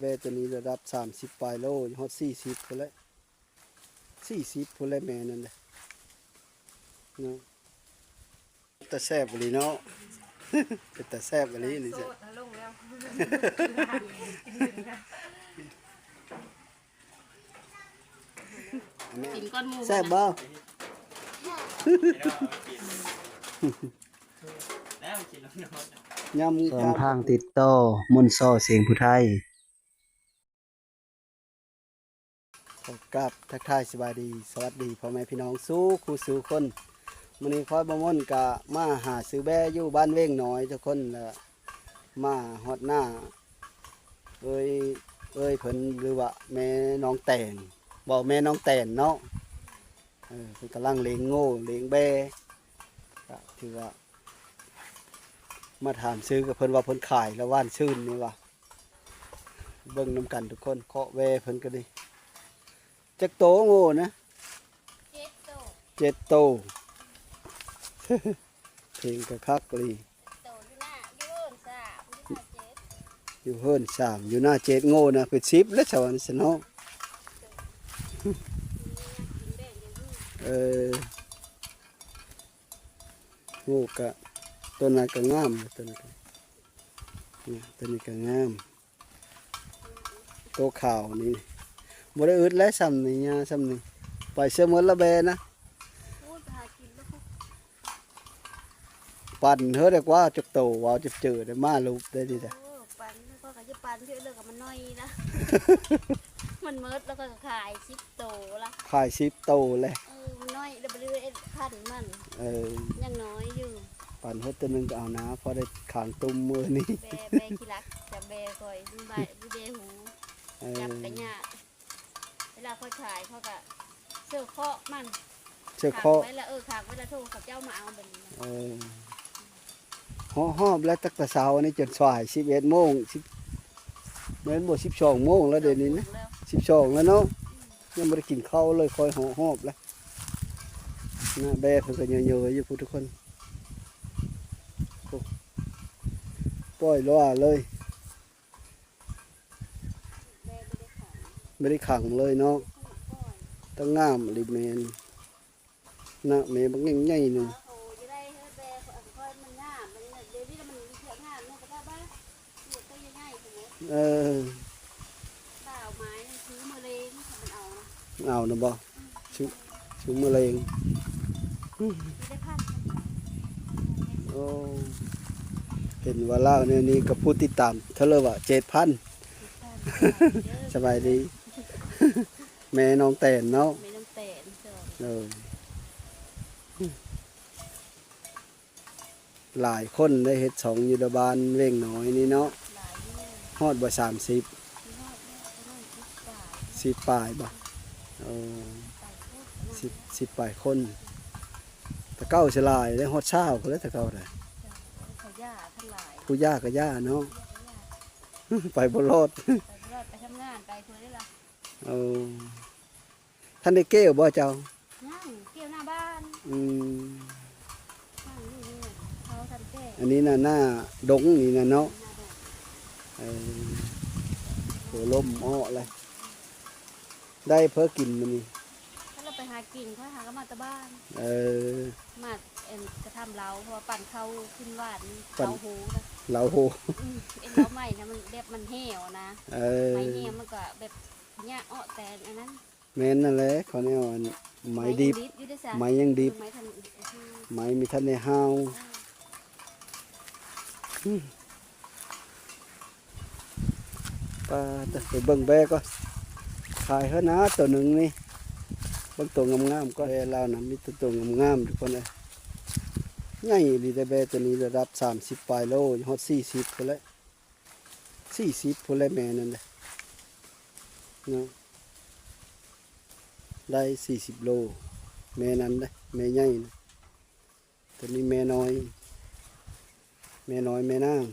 แบตัวนี้ระดับ30 ปลายโลฮอด40พุ่นแหละ40พุ่นแหละแม่นั่นแหละเนาะแต่แซ่บอีหลีเนาะ เป็นแต่แซ่บอีหลีนี่จ้ะลงแล้วกินก้อนหมูแซ่บบ่แล้วกินแล้วนอนยำ สองทางติดต่อมนต์ซ้อเสียงผู้ไทยขอกราบทักทายสบายดีสวัสดีพ่อแม่พี่น้องสู้คู่สู่คนมื้อนี้คอยบ่ม่นกะมาหาซื้อแบอยู่บ้านเว้งน้อยทุกคนแล้วมาฮอดหน้าเอ้ยเพิ่นหรือว่าแม่น้องแต่นบอกแม่น้องแต่นเนาะเพิ่นกำลังเลี้ยงโง่เลี้ยงแบก็ถือว่ามาถามซื้อกับเพิ่นว่าเพิ่นขายแล้วว่านชื่นนี่ว่าเบิ่งนํกันทุกคนเคาะแวเพิ่นก็ดีจักโตโง่นะ7 โต เพลงกระคักเลยอยู่เฮิรน3อยู่หน้า7โง่นะเป็น10แล้วชาวนี้ซะเนาะโง่กะต้นนั้นก็งามต้นนั้นก็นี่ต้นนี้ก็งามโตขาวนี่บ่ได้อึดแล้วซ้ำนี่ยาซ้ำนี่ไปเสื้อหมดละแบนะปั่นเฮ้อได้กว่าจักโตว้าวจะเจอได้มาลูกได้ดิจ้ะปั่นก็จะปั่นเพื่อเลิกกับมันน้อยนะ มันเมิดแล้วก็ขาย10 โตละขาย10 โตเลยมันน้อยเรื่อยๆขั้นมันยังน้อยอยู่ปั่นเฮ้อตัวนึงก็เอานะพอได้ขางตุ้มมือนี่แบขี้รักจะแบก่อยดูใบดูเดหูจับกันยากเวลาเขาขายเขาก็เสื้อเคาะมันเสื้อเคาะไว้แล้วขากไว้แล้วโทรเขาเจ้ามาเอาแบบนี้หอบแล้วตั้งแต่เช้านี่จนสาย11 โมง10เหมือนบ่12 โมงแล้วเดี๋ยวนี้นะ12แล้วเนาะยังบ่ได้กินข้าวเลยคอยหอบแล้วนะแบเพิ่นก็เยอะๆอยู่ทุกคนปล่อยล้อเลยไม่ได้ขังเลยเนาะต้องงามริเมนนะเมย์บางใหญ่ๆหนึ่งเอานะบ่ชื่อมะเร็งโอ้เห็นว่าเล่าเนี่ยนี่กับผู้ติดตามเท่าเลยว่า7,000 สบายดี แม่น้องแตนเนาะแม่น้องแตนหลายคนได้เฮ็ด2อยู่ในบ้านเว้งน้อยนี่เนาะฮอดบ่30 10 ปลายบ่10 ปลายคนแต่เก้าสลายได้ฮอดเช้าก็แล้วแต่เก้าได้ผู้ย่าก็ย่าเนาะไปบ่รอดไปทำงานไปคุยได้ละท่านได้เก้วบ่เจ้าเกี่ยวหน้าบ้านอันนี้น่ะหน้าดงนี่นะเนาะโหลมอ้อเลยได้เพิ่อกินมันนี่ถ้าเราไปหากินเขาหาก็มาตะบ้านมาจะทำเราเพราะว่าปั่นเข้าขึ้นหวานเราหูนะเราหูเราใหม่นะมันแบบมันเหี่ยวนะไม่เหี่ยวมันก็แบบเนี้ยอ้อแต่อันนั้นแม่นนั่นแหละเขาเนี่ยไม้ดิบไม้ยังดิบไม้มีท่านในห้าวไปเบิ่งแบก็ขายเฮ้นะตัวหนึ่งนี่บางตัวงามๆก็เล่านะมีตัวงามๆทุกคนเลยง่ายดีแต่แบตัวนี้ระดับ30 ปลายโลฮอด40พุ่นแหละ40พุ่นแหละแม่นั่นแหละเนาะได้40 โลแม่นั้นได้แม่ใหญ่นะตัวนี้แม่น้อยแม่นาง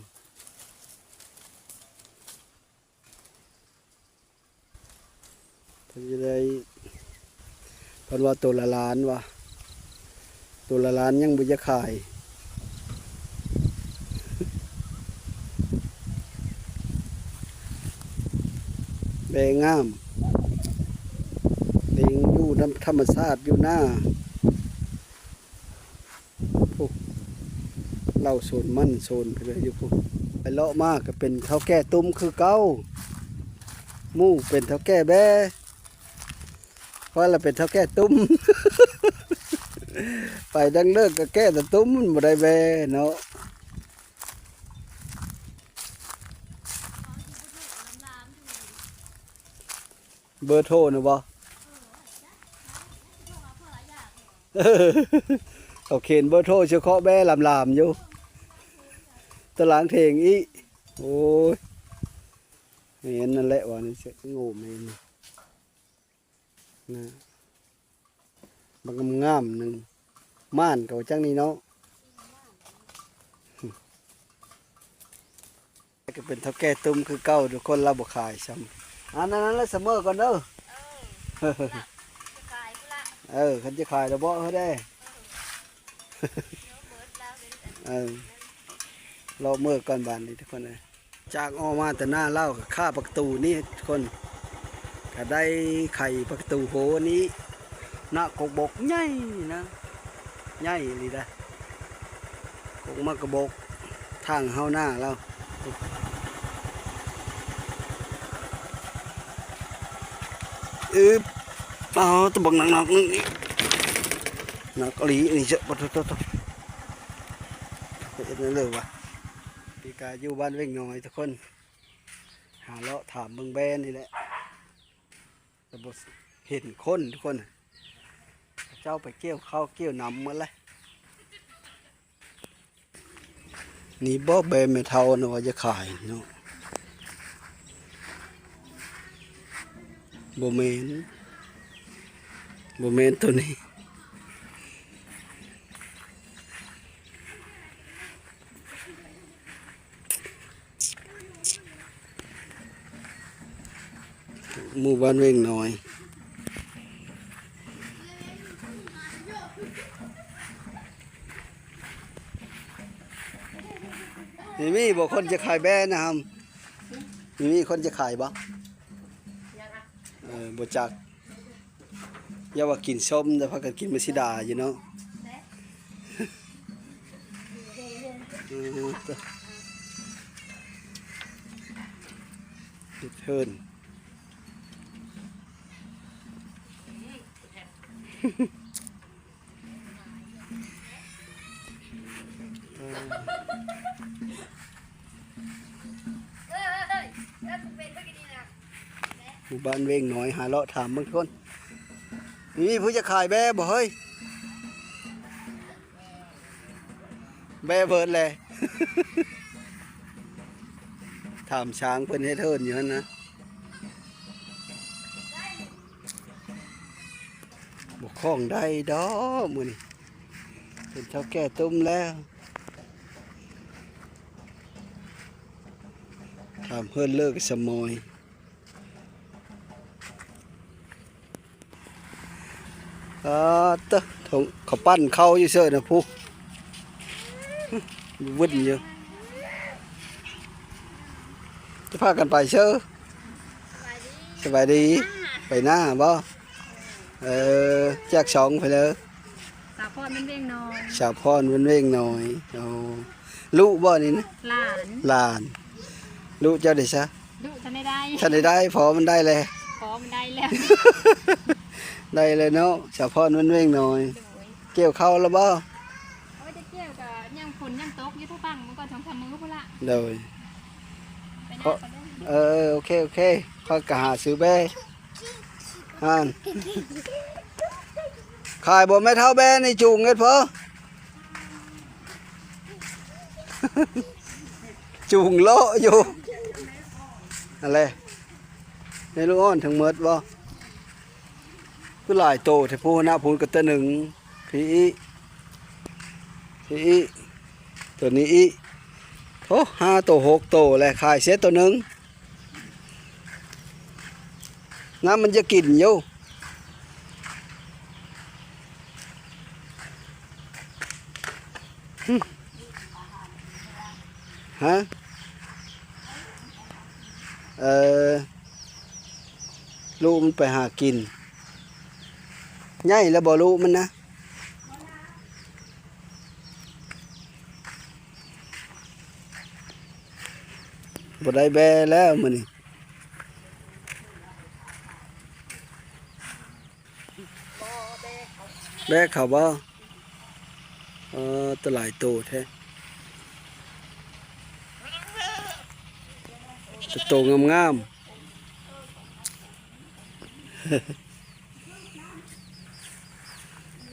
จะได้เพราะว่าตัวละล้านว่ะตัวละล้านยังบ่จะขาย แบงามเลี้ยงอยู่น้ำธรรมชาติอยู่หน้าพวกเราโซนมั่นโซนไปเลยอยู่พวกไปเลาะมากก็เป็นเท่าแก่ตุ้มคือเก้าหมู่เป็นเท่าแก่แบเพราะเราเป็นเท่าแก่ตุ้ม ไปดังเลิกก็แก่แต่ตุ้มมันบ่ได้แบเนาะเบอร์โทรนะบ่ เขาเขียนเบอร์โทรเฉพาะแบ่ลำๆอยู่ตารางเทงอีโอ้ยเห็นนั่นแหละว่านี่จะโง่แม่นนะบางงามหนึ่งม่านเก่าจังนี่เนาะก็เป็นเท่าแก่ตุ้มคือเก้าทุกคนเราบ่ขายซ้ำอันนั้นแล้วเสมอก่อนเด้อ จะขายพุ่นละ คันจะขายแล้วบ่เฮาได้ เดี๋ยวเบิดแล้วเดี๋ยว เราเมื่อก่อนบานนี้ทุกคนเลยจากออกมาแต่หน้าเล่ากับข้าประตูนี่ทุกคนก็ได้ไข่ประตูโหนี้หน้ากกบกใหญ่นะใหญ่เลยนะกกมากระบกทางเฮาหน้าเราเอาตะบังหนักๆนี่หนักหลีนี่เจ้าปะตุ๊ดเป็นนั่นเลยวะพี่กาอยู่บ้านเว่งน้อยทุกคนหาเลาะถามเบิ่งแบนนี่แหละแต่บ่เห็นคนทุกคนเจ้าไปเกี่ยวข้าวเกี่ยวน้ำมาเลยนี่บ่แบนไม่เท่านะว่าจะขายเนาะบ่แม่นตัวนี้หมู่บ้านเว่งน้อยมีบ่คนจะขายแบนนะครับมีคนจะขายบ่บ่จักอย่าว่ากินส้มแต่พากันกินมัสดาอยู่เนาะเทินหมู่บ้านเว่งน้อยหาเลาะถามบางคนมีผู้จะขายแบ่บ่เฮ้ยแบ่เบิดเลย ถามช้างเพิ่นให้เทินอยู่นั่นนะบ่คล้องได้ดอกมื้อนี้เป็นเท่าแก่ตุ้มแล้วถามเพิ่นเลิกสมอยถงเขาปั้นเข้าอยู่เสื้อนะผู้วุ่นอยู่จะพากันไปเชื่อสบายดีไปหน้าบ่แจกสองไปเลย สาวพรมันเร่งน้อย สาวพรมันเร่งหน่อยลูกบ่นี่นะ หลาน ลูกเจ้าได้ซะ ดุจะไม่ได้ ท่านได้พอมันได้เลย ขอมันได้แล้ว ได้เลยเนาะสาวพรมันเร่งหน่อย โดย เกี่ยวเข้าแล้วบ่ เอาไว้จะเกี่ยวกับย่างฝนย่างตกอยี่ทุกฝั่งมันก็ทำทำมือพุ่นละ เลย ไปหน้าก็ได้ โอเคข้อยก็หาซื้อแบ่ฮันขายบ่แม่เท่าแบ่นี่จูงเงินพอ จูงโลอยู่อะไรในลูกอ้อนทั้งหมดบ่คือหลายโตแต่ผู้หน้าพูนก็ตัวหนึ่งพี่ตัวนี้อีโอ้5 โต 6 โตแหละขายเสียตัวหนึ่งน้ำมันจะกินอยู่ฮะ ลูกมันไปหากินใหญ่แล้วบ่ลูกมันนะบ่ได้แบแล้วมื้อนี้แบเขาบ่ตะหลายโตแท้จะโตงามๆ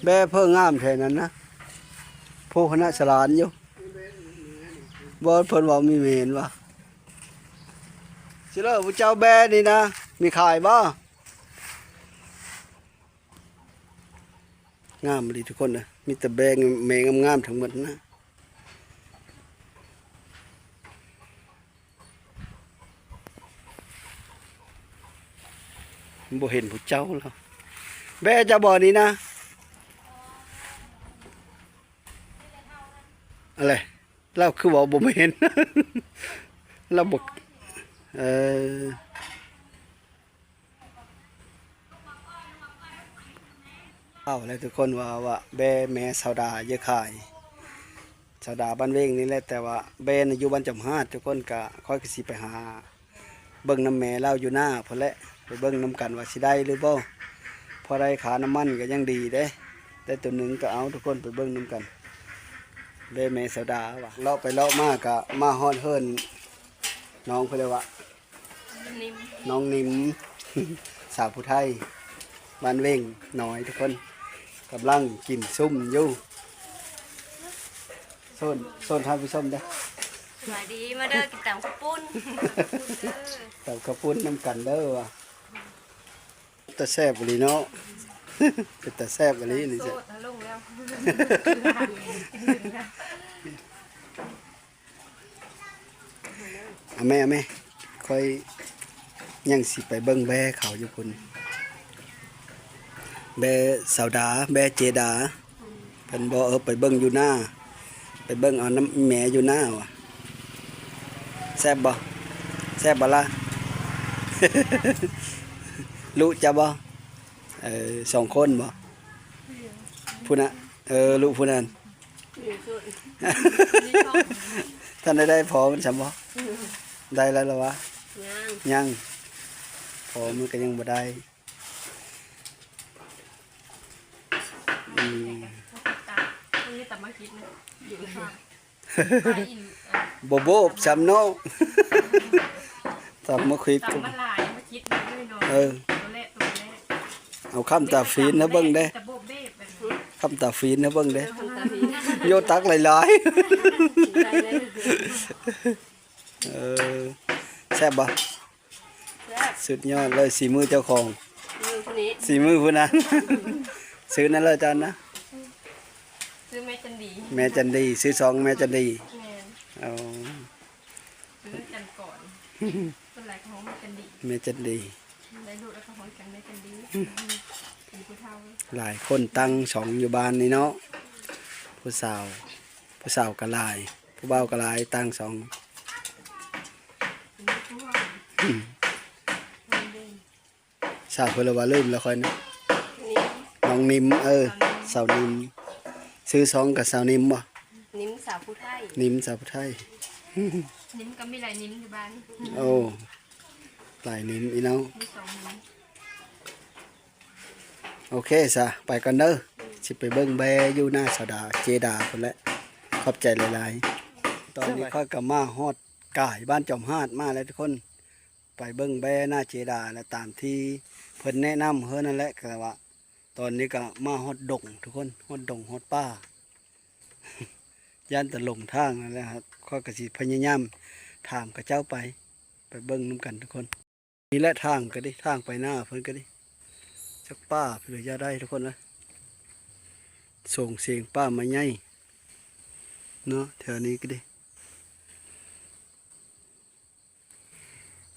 แบเพิ่งงามแค่นั้นนะผู้คณะสลานอยู่บ่เพิ่นว่ามีเมนวะสิเลอผู้เจ้าแบนี่นะมีขายบ่งามเลยทุกคนนะมีแต่แบแมงามๆทั้งหมดนะบ่เห็นผู้เจ้าแล้วแบจะบ่นี่นะอะไรเราคือบอกบ่เห็น เราบอกเอาแล้วทุกคนว่าแบแม่สาวดาเยอะขายสาวดาบ้านเวงนี่แหละแต่ว่าแบน่ะอยู่บ้านจำฮาดทุกคนก็ค่อยสิไปหาเบิ่งน้ำแม่เล่าอยู่หน้าพอแหละไปเบิ่งน้ำกันว่าสิได้หรือบ่พอได้ขาน้ำมันก็ยังดีเด้แต่ตัวหนึ่งก็เอาทุกคนไปเบิ่งน้ำกันเบแม่สาวดาว่ะเลาะไปเลาะมากะมาฮอดเฮิรนน้องเพิ่นเลยว่า นิ่ม น้องนิ่ม สาวผู้ไทยบ้านเว่งหน่อยทุกคนกำลังกินซุ่มอยู่โซนทานผู้ชมเด้อ สวัสดีมาเด้อกินตำข้าวปุ้น แต่กระปุ้นน้ำกันเด้อว่ะแตะแซ่บอีหลีเนาะ เป็นตะแซ่บอีหลีนี่จ้ะ ลงแล้ว เอาแม่ค่อยยังสิไปเบิ่งแบเขาอยู่พุ่นแบสาวดาแบเจดาเพิ่นบ่ไปเบิ่งอยู่หน้าไปเบิ่งเอาน้ำแม่อยู่หน้าว่ะแซ่บบ่ล่ะ ลูกจะบ่สองคนบ่ผู้น่ะลูกผู้นั้น ท่านได้พอมันจำบ่ได้แล้วหรอวะยังพอมันก็ยังบ่ได้โบโบจำเนาะจำมาคิดก็ ตำมันหลายมาคิดด้วยเนาะ ตัวแรก เอาคำตาฟีนนะเบิ่งเด้ จะโบเบ้แบบ คำตาฟีนนะเบิ่งเด้โยตักหลายๆแซ่บบ่สุดยอดเลยสีมือเจ้าของสีมือผู้นั้น ซื้อนั่นเลยจานนะ ซื้อแม่จันดี แม่จันดีซื้อสองแม่จันดี แม่ เอา ซื้อจันก่อนต้นไหลของแม่จันดี แม่จันดี ได้ลูกแล้วก็ของจันแม่จันดีเป็นผู้เฒ่า หลายคนตั้งสองอยู่บ้านนี่เนาะผู้สาวก็หลาย ผู้บ่าวก็หลายตั้งสอง สาวเพิ่นว่าลืมแล้วค่อยนะน้องนิมสาวนิมซื้อสองกับสาวนิมบ่ นิ้มสาวผู้ไทย นิมสาวผู้ไทย นิ้มก็มีหลายนิ้มอยู่บ้าน โอ้หลายนิมอีเนาะ มีสองนิ้ม โอเคซะไปกันเด้อสิไปเบิ่งแบอยู่หน้าสาวดาเจดาพุ่นแหละขอบใจหลายๆตอนนี้ค่อยก็มาฮอดกายบ้านจอมฮาดมาแล้วทุกคนไปเบิ่งแบหน้าเจดาแล้วตามที่เพิ่นแนะนำเฮือนั่นแหละก็ว่า ตอนนี้ก็มาฮอดดงทุกคนฮอดดงฮอดป่า ย่านตะหลงทางนั่นแหละครับข้อยก็สิพยายามถามกับเจ้าไปเบิ่งนํกันทุกคนนี่แหละทางก็ดิทางไปหน้าเพิ่นก็ดิจักป้าเพิ่นจะได้ทุกคนนะส่งเสียงป้ามาใหญ่เนาะแถวนี้ก็ดิ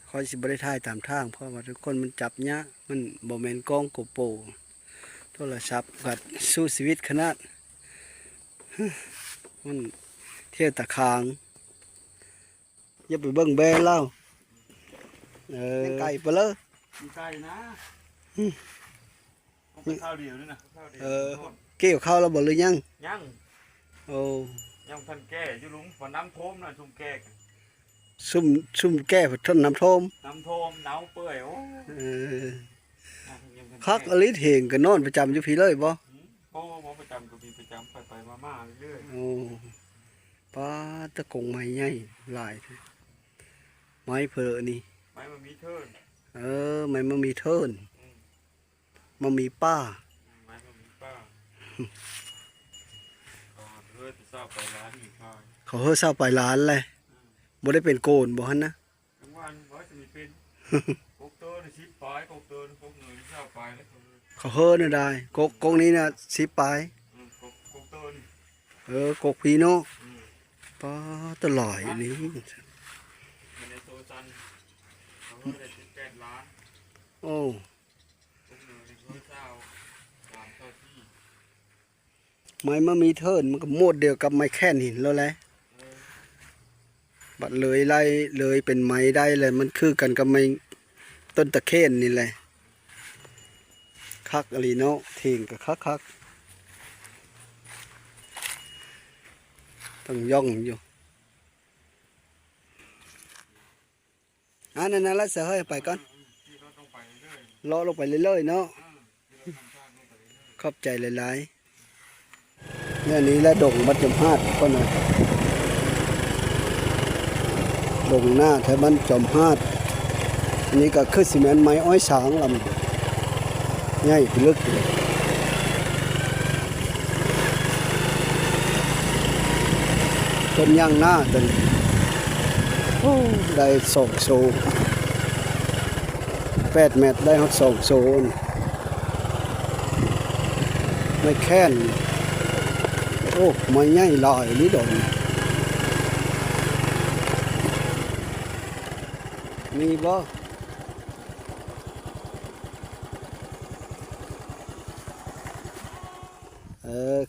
ข้อยสิบ่ได้ถ่ายตามทางเพราะว่าทุกคนมันจับยากมันบ่แม่นกล้องโกโปรโทรศัพท์กัดสู้ชีวิตขนาด มันเที่ยวตะคางอย่าไปเบิ่งแบเล่าไก่ไปเลย มีไก่นะต้องไปข้าวเดียวด้วยนะข้าวเดียว เกี่ยวข้าวแล้วบ่หรือยัง ยัง โอ้ ยังทันแก่อยู่ลุงพอน้ำท่วมนะชุ่มแก่ ซุ่มแก้ทนน้ำท่วม น้ำท่วมหนาวเปื่อยโอ้ เออคักอลิเถงก็นอนประจำอยู่พี่เลยบ่ โอ้หมอประจำก็มีประจำไปมาเรื่อย โอ้ป้าตะกงไม้ใหญ่หลายไม้เพลอนี่ ๆไม่มันมีเทิร์น ไม้มันมีเทินมันมีป้า ไม่มันมีป้าเพื่อจะทราบไปร้านอีกค่อย เขาเฮาเศร้าไปร้านเลยบ่ได้เป็นโกนบ่ฮันนะ ทั้งวันว่าจะมีเป็นกกเตอร์ชิปปลายกกเตอร์กกเหนื่อยทราบไปแล้ว เขาเฮาน่ะได้กกนี้น่ะ10ปลาย กกเตอร์นี่ กกพี่เนาะป้าตะหลอยนี่ มันในโซซันเขาได้18 ล้าน โอ้ กกเหนื่อยเพื่อเจ้า3เท่าที่ ไม้มันมีเทินมันก็โมดเดียวกับไม้แค่นหินแล้วแหละบัดเลยไล่เลยเป็นไม้ได้เลยมันคือกันกับไม้ต้นตะเคียนนี่แหละคักอลีเนาะเถียงกับคักต้องย่องอยู่นั่นแล้วเสือเฮ้ยไปก่อนเลาะลงไปเรื่อยๆเนาะขอบใจหลายๆเนี่ยนี้และดงมัดจมฮาดก็หน่อยดงหน้าแถวบ้านจอมฮาดอันนี้ก็คือซีเมนต์ไม้อ้อยสางลำใหญ่ลึกเลยต้นย่างหน้าต้นได้2 โซ8 เมตรได้2 โซนไม่แค้นโอ้ไม่ใหญ่ลอยนี่ดอกมีบ่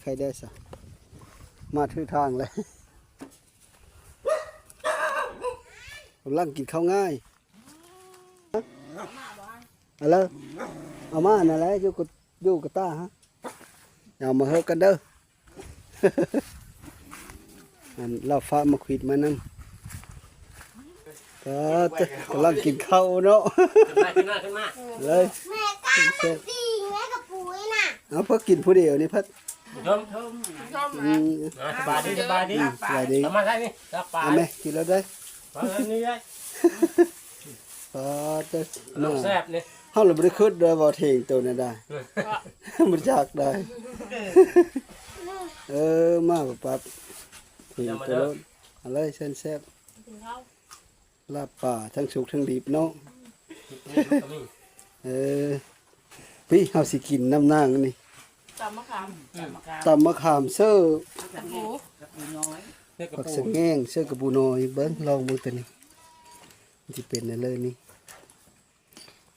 ใครได้สะมาถือทางเลยกำลังกินข้าวง่ายอะไรเอามานั่นแหละอยู่กับตาฮะเอามาเฮากันเด้อ อันเราฟ้ามาขวิดมานั่นก็กำลังกินข้าวเนาะ ขึ้นมา เลย แม่ก้าตีแม่กับปุ๋ยน่ะ เอาเพื่อกินผู้เดียวนี่พัด ชม สบายดี สบายดี ทำมาได้นี่รับปลา เอาไหมกินแล้วได้ ปลานี่ได้ จะ น้องแซ่บนี่ เขาเราไม่ได้ขึ้นด้วยบ่เทงตัวนั้นได้ มันจากได้ มาปั๊บเทงตัวนั้นอะไรเส้นแซ่บลาบป่าทั้งสุกทั้งดิบเนาะพี่เฮาสิกินน้ำนางนี่ ตำมะขาม ตำมะขามเสื้อ หมู ผักสะแง่งเสื้อกระบูน้อยเบิ้งลองเบิ้งตัวนี้มันสิเป็นอะไรนี่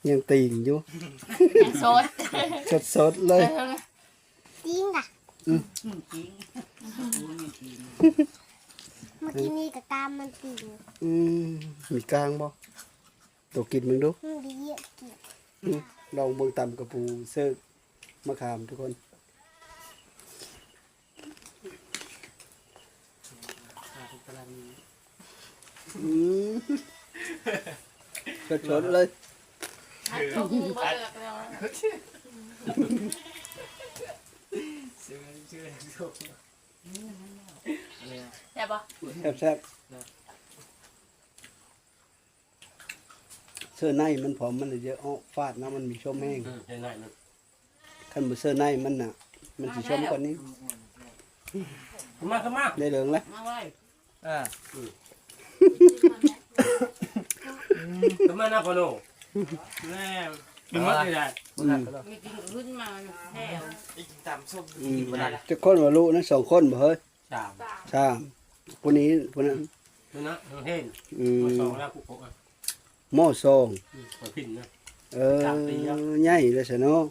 ยังตีนอยู่ สด สดๆเลย จริงอ่ะเมื่อกี้นี่กับตามมันจริง มีกลางบ่ตัวกินมึงดู มันดีอ่ะกิน ลองเบิ่งตำกระปูเสื้อมะขามทุกคนสดๆเลย ใช่ปะ แซ่บๆเสื้อในมันผอมมันเยอะอ้อฟาดนะมันมีช่วงแห้งคันบ่เสื้อในมันน่ะมันสิชมกว่านี้ มา ได้เหลืองแล้ว มาไว้ทำไมนะพ่อโน่แม่ดึงมัดไม่ได้ มีกินขึ้นมาแถว อีกตำส้ม จะคนว่าลูกนะ2 คนบ่เฮ้ย สาม ผู้นี้ผู้นั้น นั่นนะเห็น สองแล้วกูพกอ่ะ หม้อซอง หัวพินนะ ใหญ่เลยซะเนาะ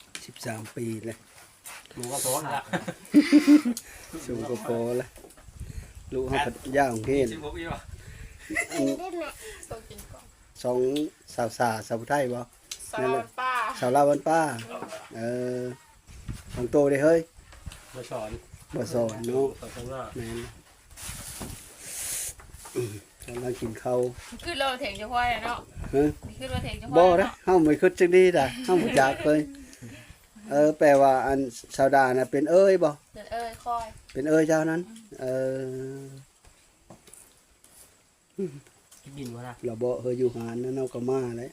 13 ปีเลย หมูกระโปงละ สูงก็พอละลูกเฮาก็ย่างเฮ็ด ชิมพกอีกวะ ได้ไหมโซกินก่อน สองสาวสาวผู้ไทยบ่ สารวัตรป้า สาวลาวบ้านป้าของโตได้เฮ้ย มาสอน บ่สอนเนาะ สอนข้างหน้า แม่นกำลังกินข้าว คือเราเถียงเจ้าพ่อยเนาะ ฮะ คือเราเถียงเจ้าพ่ บ่ อย นะ เนาะ เฮาไม่คิดจังดีด่ะเฮาบ่จักเลยแปลว่าอันชาวดาน่ะเป็นเอ้ยบ่ เดี๋ยวคอย เป็นเอ้ยเจ้านั้นอ คิดดินวะล่ะ เราบ่เฮยอยู่หานนั่นเอาก็มาแล้ว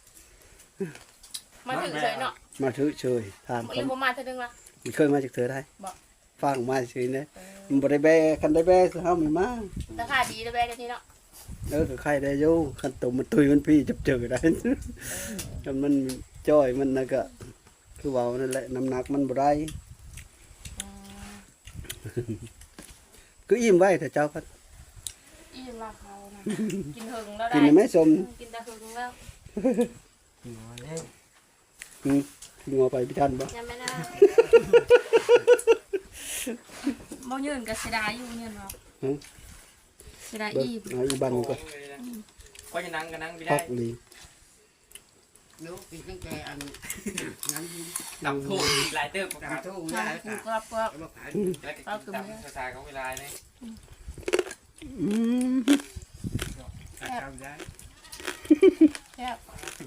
มาถึงเฉยเนาะ มาถือเฉยถาม ห เขา รือว่ามาเท่านึงละ มันเคยมาจากเธอได้ บ่ ฟังมาเฉยเด้มันบ่ได้แบคันได้แบคือเฮาไม่มา ราคาดีแล้วแบกกันนี่เนาะ ก็ใครได้อยู่คันตุ่มมันตุยมันพี่จับเจอได้คันมันจ้อยมันน่ะก็คือเว้านั่นแหละน้ำหนักมันบ่ได้คืออิ่มไว้ถ้าเจ้าก็ อีหลักเขานะกินหึงแล้ว กิ ได้ นแม่สม กินแต่หึงแล้ว กินมาเล่น กินงอไปพี่ท่านบ่ ยังไม่ได้ บ่ยืนกับเสียดายอยู่ยืนเนาะเสียดาย เบิ่ง อีบ เอาอีบันก็ ก็จะนั่งก็นั่งไม่ พั ได้ กลี nếu cái cái ăn ngắn ดับทุ่งลายเติบครับ thu ทาง ra กู cả กรับก็ nó phải แล้วก็กินตามภาษาของเวลาเนี่ย อืม cao giá แซ่บ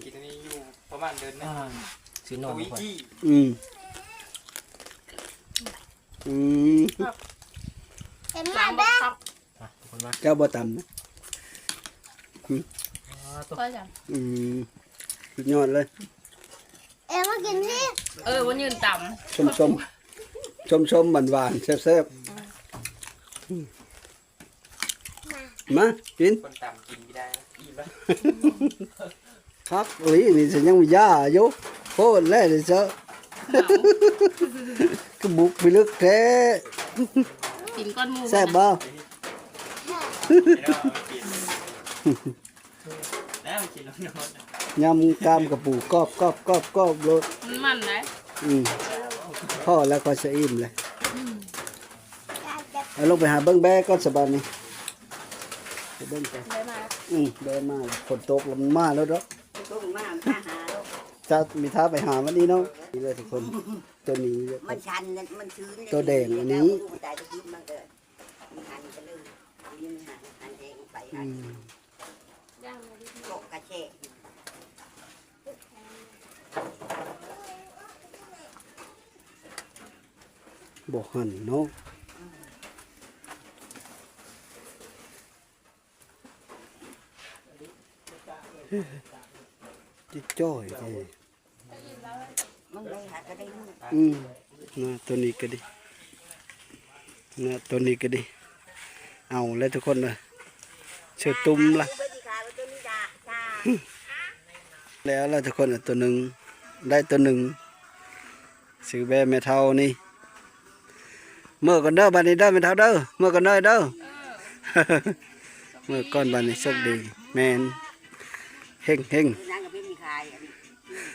กินอันนี้อยู่ประมาณเดือนนึง ซื้อนม วิ ก่อน จี้ อืมอืม ล้างบ่ครับ อ่ะทุกคนมา เจ้าบ่ต่ำนะ ตัว ก็จ้ะ อืมสุดยอดเลย วันยืนต่ ชมชมชมหวานหวานๆแซ่บๆมากิน คนต่ำกินไม่ได้อิ่มแล้ว พักลีนี่สิยังมียาอยู่โคตรแล้วเลยเจ้า ำ ก็บุกไปลึกแท้ กินก้อนหมู แซ่บบ่ แล้วมันกินแล้วนอน ยำกามกระปูกรอบโลด มันไหน พ่อแล้วก็จะอิ่มเลยเอาลงไปหาเบิ้งแบกก็สบายนี่ไปเบิ้งไป ได้มา เดินมาแล้วฝนตกแล้วมันมาแล้วเนาะ tôi mà ta hà đâu จะมีท้าไปหาวันนี้เนาะนี่เลยทุกคนตัวนี้ mình sành mình sướng Tôi đèn ở ní. tại tôi kiếm mang cái mình hành cái lưng nhưng hành đèn phải อื hành ม ย่างเลยดิ cột cà chè บอกหันเนาะจิจ้อยเลย mong đây hạt cái đây luôn นะตัวนี้ก็ดีนะตัวนี้ก็ดีเอาแล้วทุกคนเลยเชือตุ้มละ bây giờ khai tôi đi ra cha แล้วล่ะทุกคนน่ะตัวหนึ่งได้ตัวหนึ่งซื้อแบแม่เท่านี่เมื่อก่อนเด้อบัดนี้เด้อแม่เท่าเด้อเมื่อก่อนเด้อเด้อ เมื่อก่อนบัดนี้โชคดีแมนเฮง tôi đang ở bên mình khai đi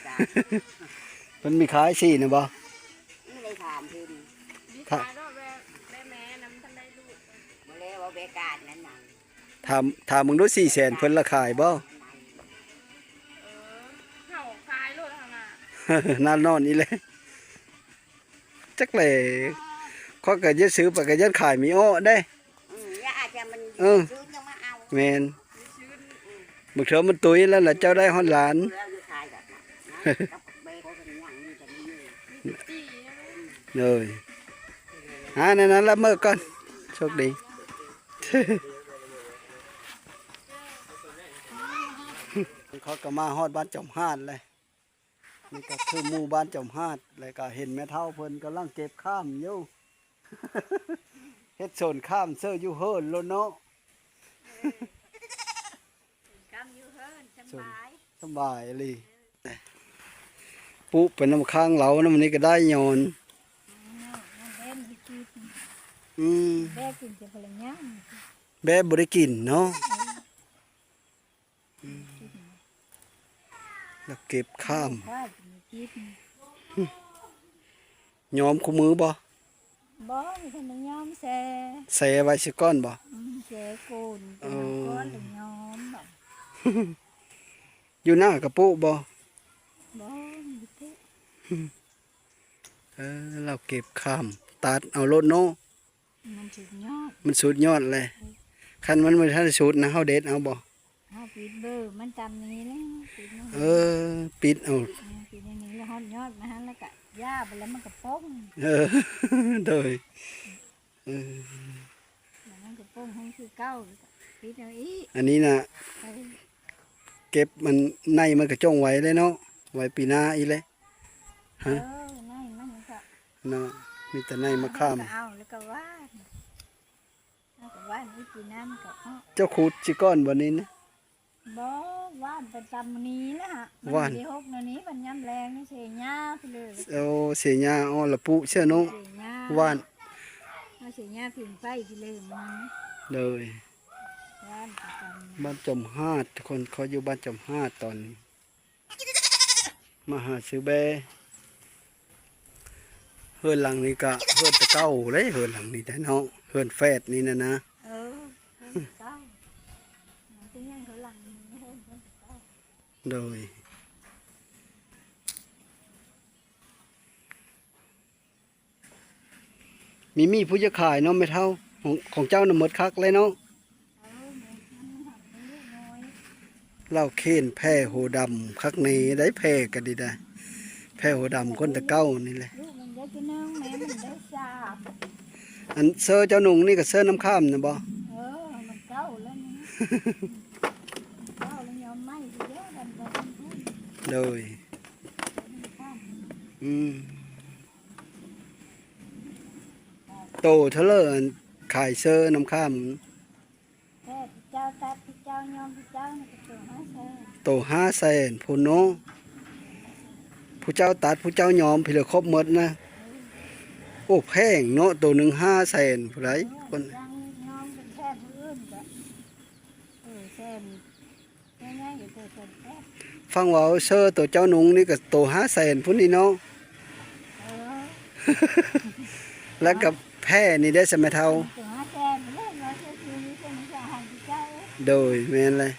ra มันมีขายสี่นะบ่ cái đây thảm thì ดีขายรอบแม่น้ำทันได้ลูก mà lẽ bảo bé cạn nè nè ถามมึงดู400,000เพิ่นละขายบ่ เห่าคลายโลดทางน่ะ นานนอนนี่แหละจักเลยเขาก็จะซื้อไปก็จะขายมีอ้อได้ dạ cha mình Ừ. sướng cho má ao แมนมึงเถอะมันตุยแล้วล่ะเจ้าได้ฮอดหลาน leo vô khai rồi nè cặp bé có cái nhằng như cái như จี้ เลยนั่นนั้นละเมื่อก่อนโชคดี เขาก็มาฮอดบ้านจอมฮาดเลยนี่ก็คือหมู่บ้านจอมฮาดแล้วก็เห็นแม่เฒ่าเพิ่นกำลังเก็บข้ามอยู่ เฮ็ดโซนข้ามเสื้ออยู่เฮิรนโลเนาะ กำอยู่เฮิรนสบาย สบายเลยปุ๊เป็นน้ำค้างเหลาน้ำนี้ก็ได้โยน แม่ดีกิน อืม แม่กินจะพลังย่าง แบบบริกินเนาะแล้วเก็บข้าม ว่ากิน ย้อมคู่มือบ่ บ่มีคนย้อมแซ่ ใส่ไว้สิก้อนบ่ แซ่โกนก้อนหรือยอมแบบ อยู่หน้ากระปุบ่ บ่มีเตะ เราเก็บข้ามตัดเอารถโน มันสุดยอด มันสุดยอดเลยคันมันบ่ทันสุดนะเฮาเด็ดเอาบ่ เฮาปิดเบอร์มันจำนี้แล้วปิดมัน ปิดเอา ปิดอันนี้แล้วฮอดยอดมาหันแล้วก็ย่าไปแล้วมันก็ป้ง โดย แล้วมันก็ป้งให้คือเก่าปิดเอาอีก อันนี้น่ะ ไป เก็บมันในมันก็จ้องไว้เลยเนาะไว้ปีหน้าอีเลย นั่นมันก็ เนาะมีแต่ในมะข้าม ก็เอาแล้วก็วาดแล้วก็วาดอีกปีน้ำก็เอา เจ้าขูดจิก้อนวันนี้นะ บ่วาดประจำนี้นะฮะ วาด มันที่6นี้มันย้ำแรงนี่เสียหญ้าไปเลย เอาเสียหญ้าอ้อละปุเชื่อเนาะ เสียหญ้า ว่าน เอาเสียหญ้าผิงไฟไปเลยมัน เลย วาดประจำ บ้านจอมฮาดทุกคนเขาอยู่บ้านจอมฮาดตอนนี้มาหาซื้อแบเฮือนหลังนี้ก็เฮือนตะเก้าเลยเฮือนหลังนี้แต่เนาะเฮือนแฟดนี่นะ เออเก้ามันเป็นยังเขาหลังนี้เฮ้ยมันเก้า โดยมีผู้จะขายเนาะไม่เท่าของเจ้าน่ะหมดคักเลยเนาะ มันหักเป็นลูกน้อย เหล้าเค้นแพ้โหดำคักนี้ได้แพ้กันดีได้แพ้โหดำคนตะเก้านี่แหละ ลูกมันได้จะนึ่งแม่มันได้สาบ อันเซอร์เจ้าหนุ่งนี่ก็เซอร์น้ำข้ามนะบ่ มันเก้าแล้วนี่เก้าแล้วยอมไม่ทีเดียวมันก็เป็นผู้ โดย ข้าม โตเทเลอร์ขายเซอร์น้ำข้าม แค่เจ้าตัดเจ้ายอมเจ้านี่ก็ตัวห้าแสน โต500,000พูนเนาะผู้เจ้าตัดผู้เจ้ายอมพี่เหลือครบหมดนะโอ้แพงเนาะตัวหนึ่ง500,000ผู้ไรคน ยังยอมเป็นแค่ผู้อื่นก็แสนง่ายๆอยู่ตัวแสนแปด ฟังว่าเซอร์ตัวเจ้าหนุ่งนี่ก็โต500,000พุ่นนี่เนาะ เออ แล้วกับแพ้นี่ได้สมัยเท่า ตัวห้าแสนเล่นร้อยเจ็ดสิบนี่เป็นสหายเจ้า โดยแม่นเลย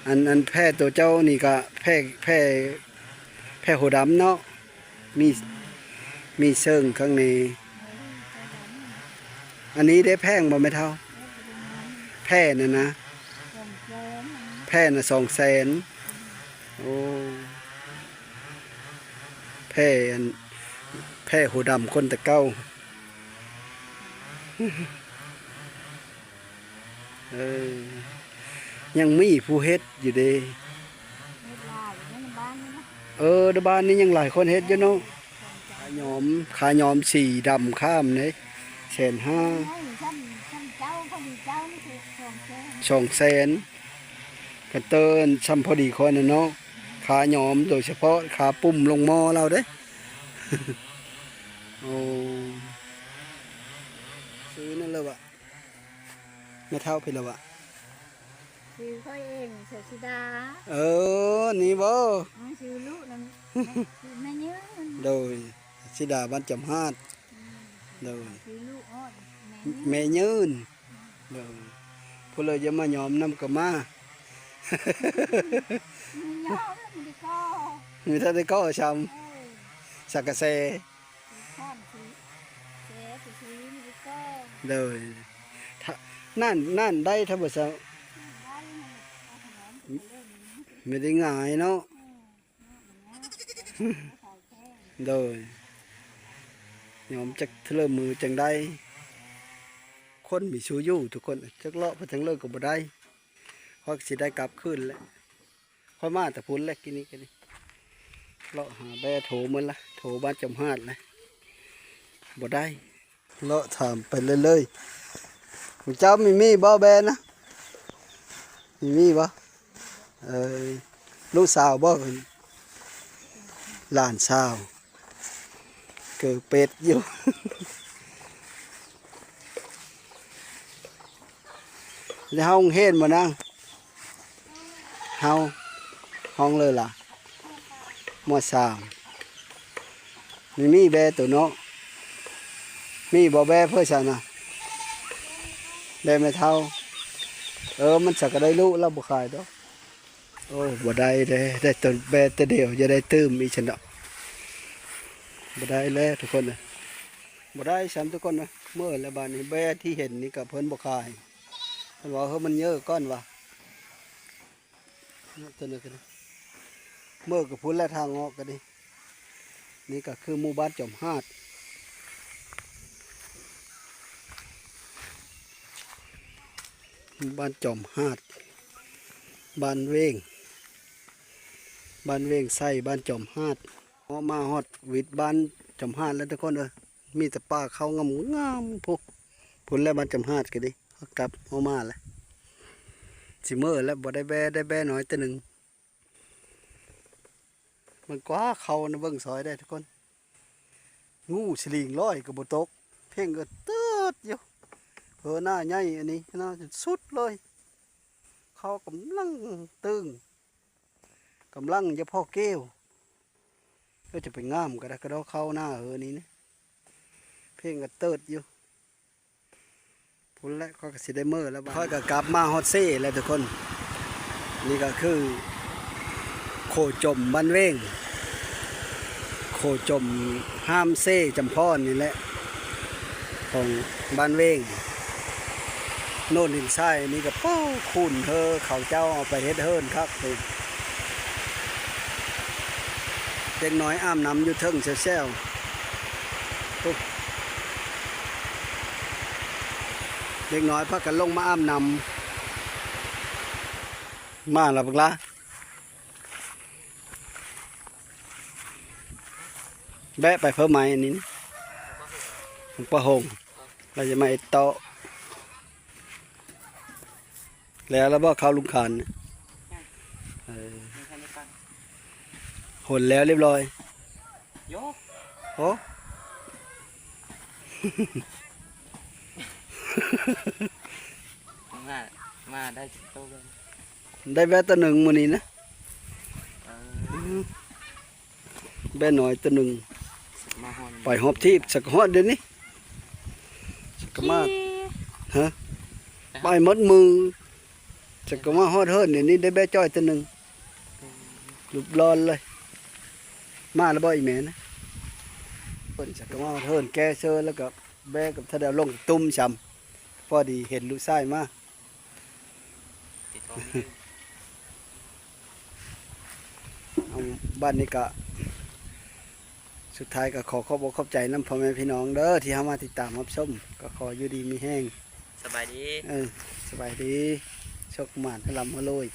อันแพ้ตัวเจ้านี่ก็แพ้โหดำเนาะมีเชิงข้างในอันนี้ได้แพงบ่แม่เท่าแพ้น่ะนะ สองแสน แพ้น่ะ200,000โอ้แพ้โหดำคนตะเก้ายังมีผู้เฮ็ดอยู่เด้ เวลาอยู่ในบ้านนี่นะ ในบ้านนี้ยังหลายคนเฮ็ดอยู่เนาะขาหยอมสีดำข้ามเลย150,000 ให้ซ้ำเจ้าพอดีเจ้านี่คือสองแสน 200,000กันเตินซ้ำพอดีคนน่ะเนาะขาหยอมโดยเฉพาะขาปุ่มลงหม้อเราเด้ โอ้ซื้อนั่นเลยวะไม่เท่าพี่เลยวะ คือค่อยเองเสยสุดา นี่บ่ ชื่อลูกนั่นคือแม่ยืน โดยสิดาบ้านจำฮาดโดย คือลูกอด แม่ยืนโดยผู้เลยจะมายอมนำก็มา มียอมแล้วมันก็ มีท่านได้ก็ช เออ ำสักกะเซ ข้ามสีเจ๊สีสีมันก็ เลยถ้านั่นได้ถ้าบ่ซะ ได้มันเอาขนมไปเล่น ไม่ได้ง่ายเนาะ ใส่แค่ โดยยอมจักเริ่มมือจังได้คนมีชูอยู่ทุกคนจักเลาะพอจังเลิกก็บ่ได้เพราะสิได้กลับคืนแล้วค่อยมาแต่พุ่นแหละกินนี่กันนี่เลาะหาแบโถมันละโถบ้านจำฮาดเลยบ่ได้เลาะถามไปเรื่อยๆคุณเจ้ามีบ่แบนะมีบ่ลูกสาวบ่เพิ่นหลานสาวเกิดเป็ดอยู่ แล้วห้องเฮ็ดมานั่งห้องเลยล่ะม.3มีแบตัวเนาะมีบ่แบเพื่อฉันน่ะแบไม่เท่ามันสักก็ได้ลูกเราบ่ขายดอก โอ้บ่ได้เลยได้ต้นแบแต่เดียวจะได้ตื้มอีฉันดอกบ่ได้แล้วทุกคนนะบ่ได้ซ้ำทุกคนนะเมื่อแล้วบานนี้แบที่เห็นนี่กับเพิ่นบ่ขายเพิ่นว่าเฮ้ยมันเยอะก้อนว่ะตัวนี้กันเมื่อกับพุ่นและทางออกกันดินี่ก็คือหมู่บ้านจอมฮาดหมู่บ้านจอมฮาดบ้านเวงไส้บ้านจอมฮาดออกมาฮอดวิดบ้านจอมฮาดแล้วทุกคนมีแต่ป่าเขางามพวกพุ่นและบ้านจอมฮาดกันดิกลับออกมาแล้วสิเมื่อแล้วบ่ได้แบน้อยตัวหนึ่งมันกว่าเขานะเบิ่งซอยได้ทุกคนงูสลิงร้อยกับบตกเพ่งก็ตืดอยู่หน้าใหญ่อันนี้หน้าจนสุดเลยเขากำลังตึงกำลังจะพ่อเกี้ยวก็จะไปงามก็ได้ก็ได้เข้าหน้านี้นะเพ่งก็ตืดอยู่พุ่นแล้วก็สิได้เมื่อแล้วค่อยก็กลับมาฮอดเซ่แล้วทุกคนนี่ก็คือโคจมบ้านเว้งโคจมห้ามเซ่จำพอนนี่แหละของบ้านเว้งโน่นหินทรายนี่ก็ป้อคูนเธอเขาเจ้าเอาไปเฮ็ดเฮิรนครับเด็กน้อยอ้ามน้ำอยู่เทิงแซวเด็กน้อยพักกันลงมาอ้ามน้ำมาแล้วบักละแบะไปเพิ่มไม้อันนี้ของปะหงเราจะมาโตะแล้วบ่เข้าลุงคานหนแล้วเรียบร้อยโยโอ้มาได้โตเลย ได้แบะตัวหนึ่งมื้อนี้นะแบะหน่อยตัวหนึ่ง มาฮอน ไปหอบที่สักฮอดเดี๋ยวนี้สักมาฮะไปหมดมือสักมาฮอดเฮิรนเดี๋ยวนี้ได้แบะจ้อยตัวหนึ่งลุบร้อนเลยมาแล้วบ่อีแม่นะเพิ่นสักมาฮอดเฮิรนแกเซอแล้วก็แบะกับทะเดาลงตุ้มช้ำพอดีเห็นลูกชายมา ติดท้อง เอาบ้านนี้ก็สุดท้ายก็ขอบอกขอบใจน้ำพ่อแม่พี่น้องเด้อที่เข้ามาติดตามรับชมก็ขออยู่ดีมีแห้ง สบายดี สบายดีโชคหมานให้ลำมาโรย